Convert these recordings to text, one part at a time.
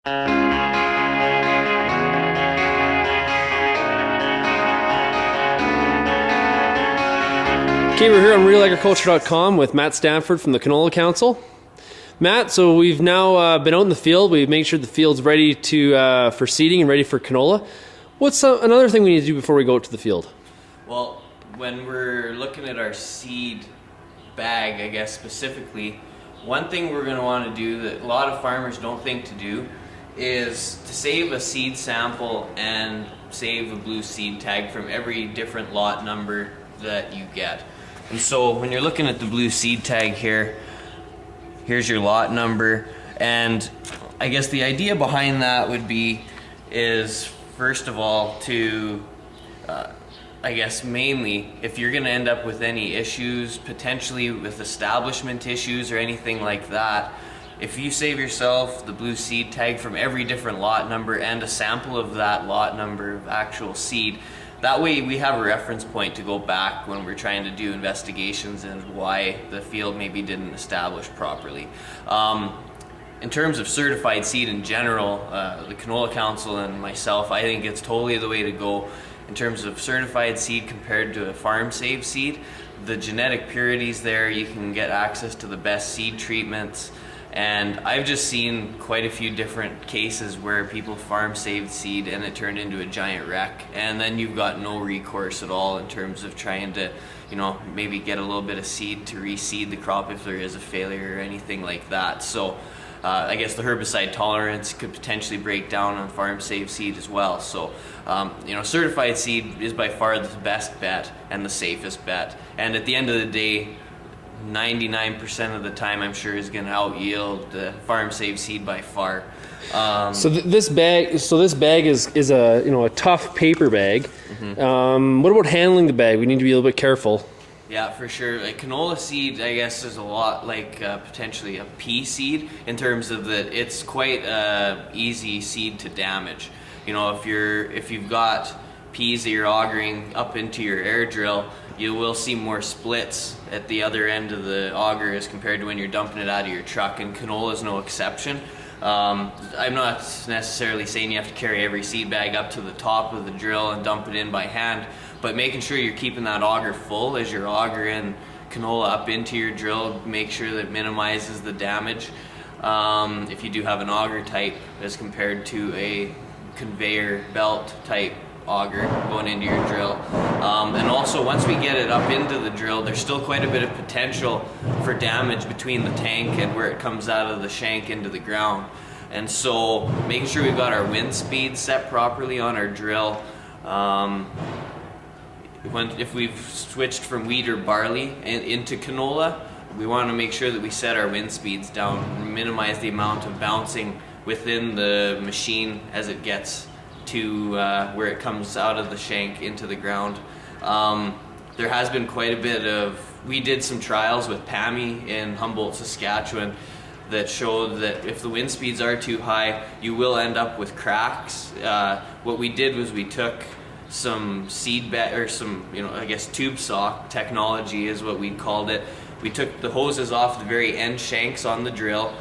Okay, we're here on RealAgriculture.com with Matt Stanford from the Canola Council. Matt, so we've now been out in the field. We've made sure the field's ready to for seeding and ready for canola. What's another thing we need to do before we go out to the field? Well, when we're looking at our seed bag, I guess specifically, one thing we're going to want to do that a lot of farmers don't think to do is to save a seed sample and save a blue seed tag from every different lot number that you get. And so when you're looking at the blue seed tag here, here's your lot number, and I guess the idea behind that would be is first of all to I guess mainly if you're going to end up with any issues, potentially with establishment issues or anything like that, if you save yourself the blue seed tag from every different lot number and a sample of that lot number of actual seed, that way we have a reference point to go back when we're trying to do investigations and why the field maybe didn't establish properly. In terms of certified seed in general, the Canola Council and myself, I think it's totally the way to go in terms of certified seed compared to a farm-saved seed. The genetic purity's there, you can get access to the best seed treatments, and I've just seen quite a few different cases where people farm-saved seed and it turned into a giant wreck, and then you've got no recourse at all in terms of trying to, maybe get a little bit of seed to reseed the crop if there is a failure or anything like that. So I guess the herbicide tolerance could potentially break down on farm-saved seed as well. So, certified seed is by far the best bet and the safest bet. And at the end of the day, 99% of the time, I'm sure, is going to out yield the farm-saved seed by far. So this bag is a tough paper bag. Mm-hmm. What about handling the bag? We need to be a little bit careful. Yeah, for sure. Like canola seed, I guess, is a lot like potentially a pea seed in terms of that it's quite easy seed to damage. If you've got peas that you're augering up into your air drill, you will see more splits at the other end of the auger as compared to when you're dumping it out of your truck, and canola is no exception. I'm not necessarily saying you have to carry every seed bag up to the top of the drill and dump it in by hand, but making sure you're keeping that auger full as you're augering canola up into your drill, make sure that it minimizes the damage if you do have an auger type as compared to a conveyor belt type auger going into your drill. And also once we get it up into the drill, there's still quite a bit of potential for damage between the tank and where it comes out of the shank into the ground. And so making sure we've got our wind speed set properly on our drill. If we've switched from wheat or barley into canola, we want to make sure that we set our wind speeds down, minimize the amount of bouncing within the machine as it gets to where it comes out of the shank into the ground. There has been quite a bit of, we did some trials with PAMI in Humboldt, Saskatchewan that showed that if the wind speeds are too high, you will end up with cracks. What we did was we took some seed bed, or some, I guess tube sock technology is what we called it. We took the hoses off the very end shanks on the drill,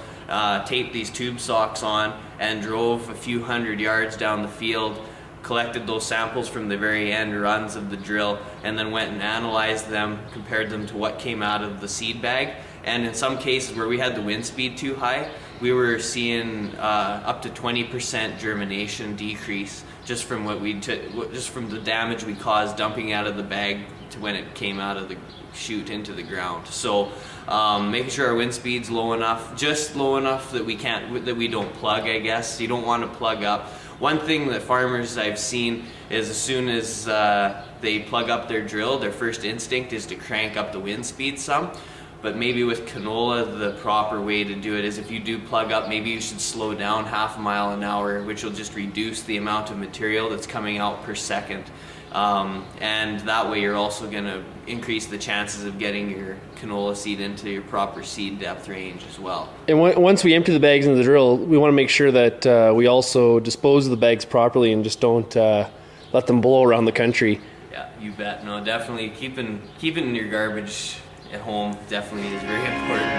taped these tube socks on, and drove a few hundred yards down the field, collected those samples from the very end runs of the drill, and then went and analyzed them, compared them to what came out of the seed bag. And in some cases where we had the wind speed too high, we were seeing up to 20% germination decrease just from just from the damage we caused dumping out of the bag to when it came out of the chute into the ground. So making sure our wind speed's low enough, just low enough that we don't plug, I guess. You don't want to plug up. One thing that farmers I've seen is as soon as they plug up their drill, their first instinct is to crank up the wind speed some. But maybe with canola, the proper way to do it is if you do plug up, maybe you should slow down half a mile an hour, which will just reduce the amount of material that's coming out per second. And that way you're also going to increase the chances of getting your canola seed into your proper seed depth range as well. And once we empty the bags into the drill, we want to make sure that we also dispose of the bags properly and just don't let them blow around the country. Yeah, you bet. No, definitely keeping your garbage at home definitely is very important.